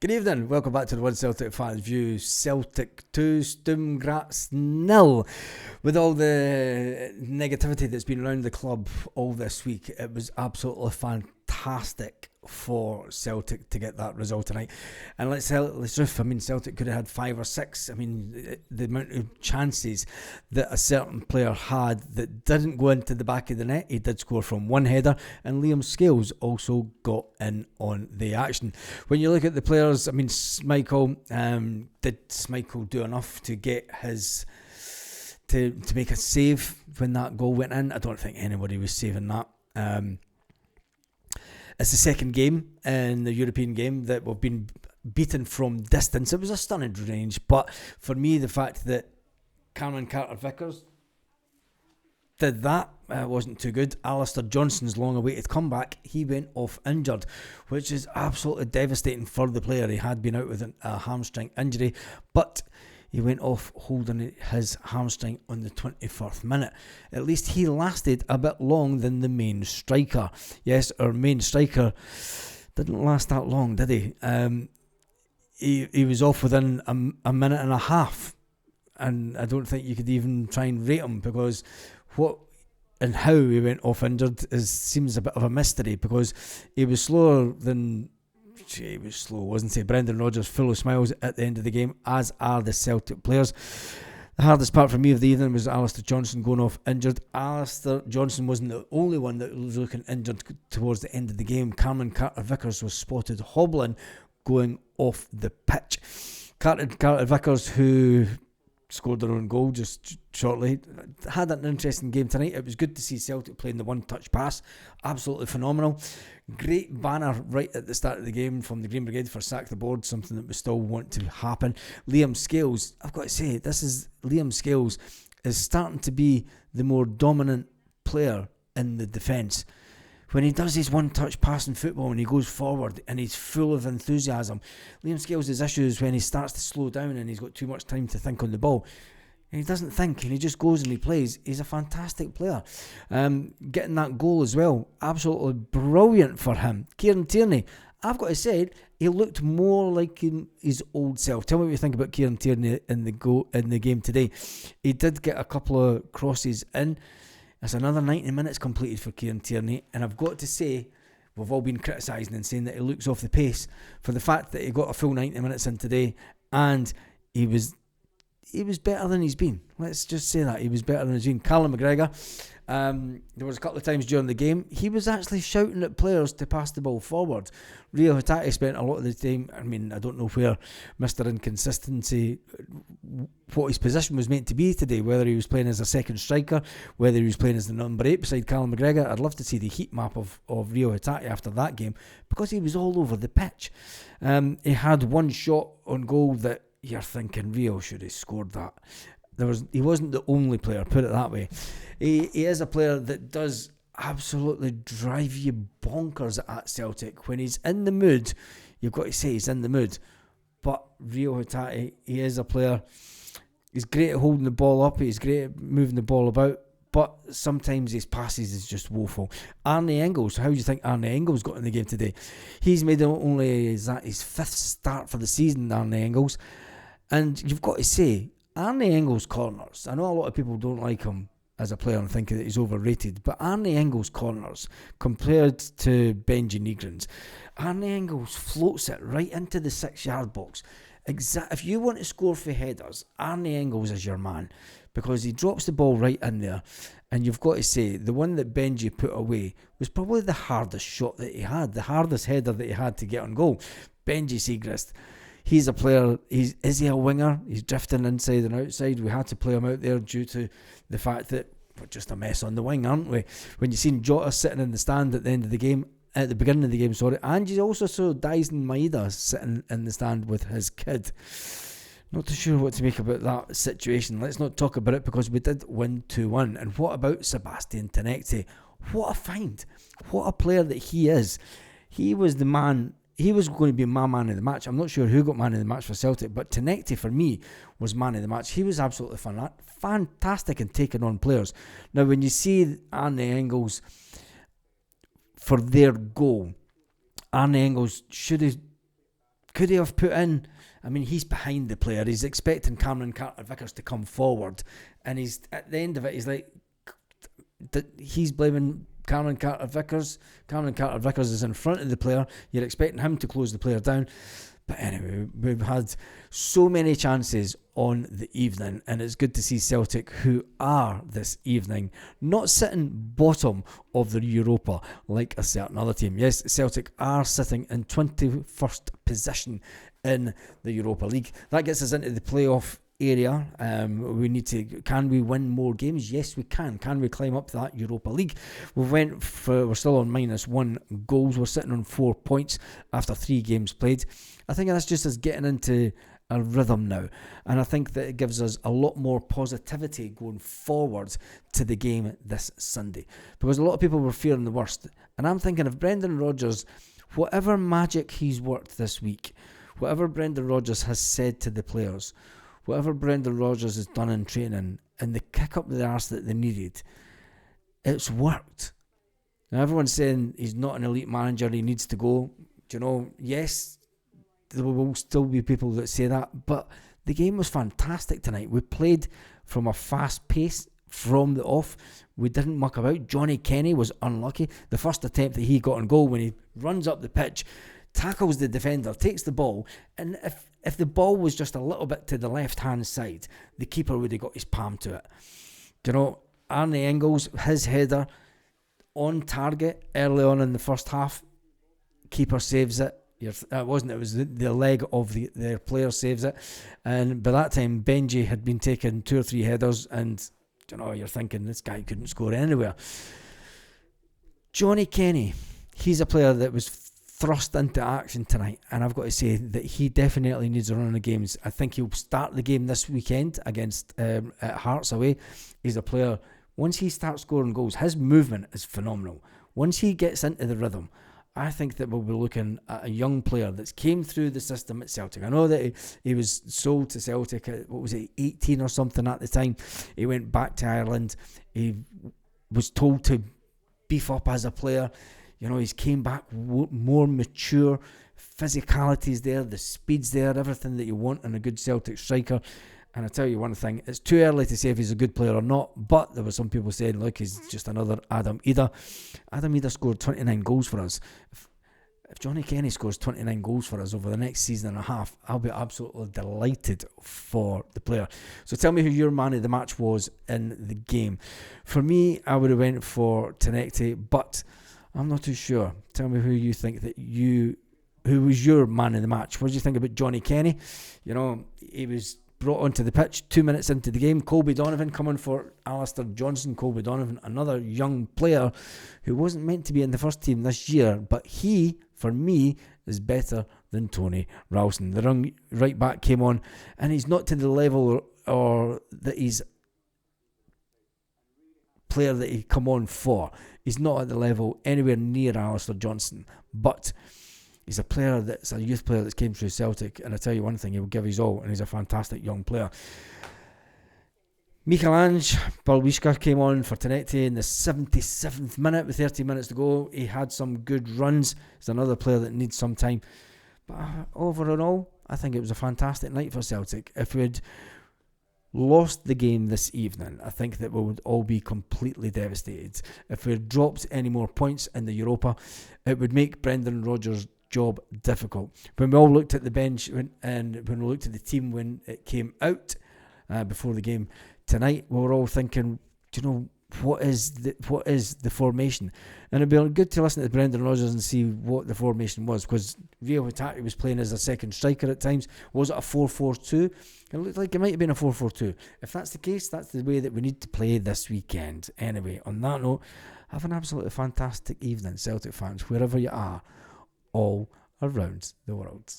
Good evening, welcome back to the One Celtic Fans View. Celtic 2, Sturm Graz 0. With all the negativity that's been around the club all this week, it was absolutely fantastic for Celtic to get that result tonight. And let's riff. I mean, Celtic could have had 5 or 6. I mean, the amount of chances that a certain player had that didn't go into the back of the net. He did score from one header, and Liam Scales also got in on the action. When you look at the players, I mean, Schmeichel, did Schmeichel do enough to get his to make a save when that goal went in? I don't think anybody was saving that. It's the second game in the European game that we've been beaten from distance. It was a stunning range, but for me, the fact that Cameron Carter-Vickers did that wasn't too good. Alistair Johnston's long-awaited comeback, he went off injured, which is absolutely devastating for the player. He had been out with a hamstring injury, but he went off holding his hamstring on the 24th minute. At least he lasted a bit long than the main striker. Yes, our main striker didn't last that long, did he? He was off within a minute and a half. And I don't think you could even try and rate him, because what and how he went off injured seems a bit of a mystery, because he was slower than... He was slow, wasn't he? Brendan Rodgers full of smiles at the end of the game, as are the Celtic players. The hardest part for me of the evening was Alistair Johnston going off injured. Alistair Johnston wasn't the only one that was looking injured towards the end of the game. Cameron Carter-Vickers was spotted hobbling, going off the pitch. Carter-Vickers, who scored their own goal just shortly, had an interesting game tonight. It was good to see Celtic playing the one-touch pass. Absolutely phenomenal. Great banner right at the start of the game from the Green Brigade for sack the board, something that we still want to happen. Liam Scales, I've got to say, Liam Scales is starting to be the more dominant player in the defence. When he does his one-touch pass in football and he goes forward and he's full of enthusiasm, Liam Scales' issues when he starts to slow down and he's got too much time to think on the ball. And he doesn't think and he just goes and he plays. He's a fantastic player. Getting that goal as well, absolutely brilliant for him. Kieran Tierney, I've got to say, he looked more like his old self. Tell me what you think about Kieran Tierney in the game today. He did get a couple of crosses in. It's another 90 minutes completed for Kieran Tierney, and I've got to say, we've all been criticising and saying that he looks off the pace for the fact that he got a full 90 minutes in today, and he was better than he's been. Let's just say that. He was better than he's been. Callum McGregor, there was a couple of times during the game, he was actually shouting at players to pass the ball forward. Rio Hatate spent a lot of the time, I mean, I don't know where Mr. Inconsistency, what his position was meant to be today, whether he was playing as a second striker, whether he was playing as the number 8 beside Callum McGregor. I'd love to see the heat map of Rio Hatate after that game, because he was all over the pitch. He had one shot on goal that you're thinking Rio should have scored that. He wasn't the only player, put it that way. He is a player that does absolutely drive you bonkers at Celtic. When he's in the mood, you've got to say he's in the mood. But Rio Hatate, he is a player. He's great at holding the ball up. He's great at moving the ball about. But sometimes his passes is just woeful. Arne Engels, how do you think Arne Engels got in the game today? He's made not only is that his 5th start for the season, Arne Engels. And you've got to say, Arne Engels' corners, I know a lot of people don't like him as a player and think that he's overrated, but Arne Engels' corners, compared to Benji Negrin's, Arne Engels floats it right into the 6-yard box. If you want to score for headers, Arne Engels is your man, because he drops the ball right in there. And you've got to say, the one that Benji put away was probably the hardest shot that he had, the hardest header that he had to get on goal. Benji Siegrist, he's a player. Is he a winger? He's drifting inside and outside. We had to play him out there due to the fact that we're just a mess on the wing, aren't we? When you seen Jota sitting in the stand at the end of the game, at the beginning of the game, and you also saw Dyson Maeda sitting in the stand with his kid. Not too sure what to make about that situation. Let's not talk about it, because we did win 2-1. And what about Sebastian Tenecte? What a find. What a player that he is. He was the man. He was going to be my man of the match. I'm not sure who got man of the match for Celtic, but Tenecte for me was man of the match. He was absolutely fantastic in taking on players. Now, when you see Arne Engels for their goal, Arne Engels should have Could he have put in? I mean, he's behind the player. He's expecting Cameron Carter-Vickers to come forward, and he's at the end of it. He's like, he's blaming Cameron Carter-Vickers. Cameron Carter-Vickers is in front of the player. You're expecting him to close the player down. But anyway, we've had so many chances on the evening, and it's good to see Celtic, who are this evening not sitting bottom of the Europa like a certain other team. Yes, Celtic are sitting in 21st position in the Europa League. That gets us into the playoff area. We need to, can we win more games? Yes, we can. Can we climb up that Europa League? We're still on -1 goals. We're sitting on 4 points after 3 games played. I think that's just us getting into a rhythm now, and I think that it gives us a lot more positivity going forward to the game this Sunday, because a lot of people were fearing the worst, and I'm thinking if Brendan Rodgers, whatever magic he's worked this week, whatever Brendan Rodgers has said to the players, whatever Brendan Rodgers has done in training, and the kick up the arse that they needed, it's worked. Now everyone's saying he's not an elite manager, he needs to go. Do you know, yes, there will still be people that say that, but the game was fantastic tonight. We played from a fast pace from the off. We didn't muck about. Johnny Kenny was unlucky. The first attempt that he got on goal, when he runs up the pitch, tackles the defender, takes the ball, and if the ball was just a little bit to the left hand side, the keeper would have got his palm to it. Do you know, Arne Engels, his header on target early on in the first half, keeper saves it. It wasn't, it was the leg of their player saves it, and by that time Benji had been taking 2 or 3 headers, and you know, you're thinking this guy couldn't score anywhere. Johnny Kenny, he's a player that was thrust into action tonight, and I've got to say that he definitely needs a run of games. I think he'll start the game this weekend against at Hearts away. He's a player, once he starts scoring goals, his movement is phenomenal. Once he gets into the rhythm, I think that we'll be looking at a young player that's came through the system at Celtic. I know that he was sold to Celtic at, 18 or something at the time. He went back to Ireland. He was told to beef up as a player. You know, he's came back more mature. Physicality's there, the speed's there, everything that you want in a good Celtic striker. And I tell you one thing, it's too early to say if he's a good player or not, but there were some people saying, look, he's just another Adam Ida. Adam Ida scored 29 goals for us. If Johnny Kenny scores 29 goals for us over the next season and a half, I'll be absolutely delighted for the player. So tell me who your man of the match was in the game. For me, I would have went for Tenekte, but I'm not too sure. Tell me who you think who was your man of the match. What did you think about Johnny Kenny? You know, he was brought onto the pitch 2 minutes into the game. Colby Donovan coming for Alistair Johnston. Colby Donovan, another young player who wasn't meant to be in the first team this year, but he, for me, is better than Tony Ralston. The right back came on, and he's not to the level or that he's player that he come on for. He's not at the level anywhere near Alistair Johnston, but he's a player that's a youth player that came through Celtic, and I tell you one thing, he will give his all, and he's a fantastic young player. Michelangelo Balwiska came on for Tenekte in the 77th minute with 30 minutes to go. He had some good runs. He's another player that needs some time. But overall, I think it was a fantastic night for Celtic. If we'd lost the game this evening, I think that we would all be completely devastated. If we had dropped any more points in the Europa, it would make Brendan Rodgers' job difficult. When we all looked at the bench and when we looked at the team when it came out before the game tonight, we were all thinking, do you know, what is the formation? And it'd be good to listen to Brendan Rodgers and see what the formation was, because Rio Hitati was playing as a second striker at times. Was it a 4-4-2? It looked like it might have been a 4-4-2. If that's the case, that's the way that we need to play this weekend. Anyway, on that note, have an absolutely fantastic evening, Celtic fans, wherever you are, all around the world.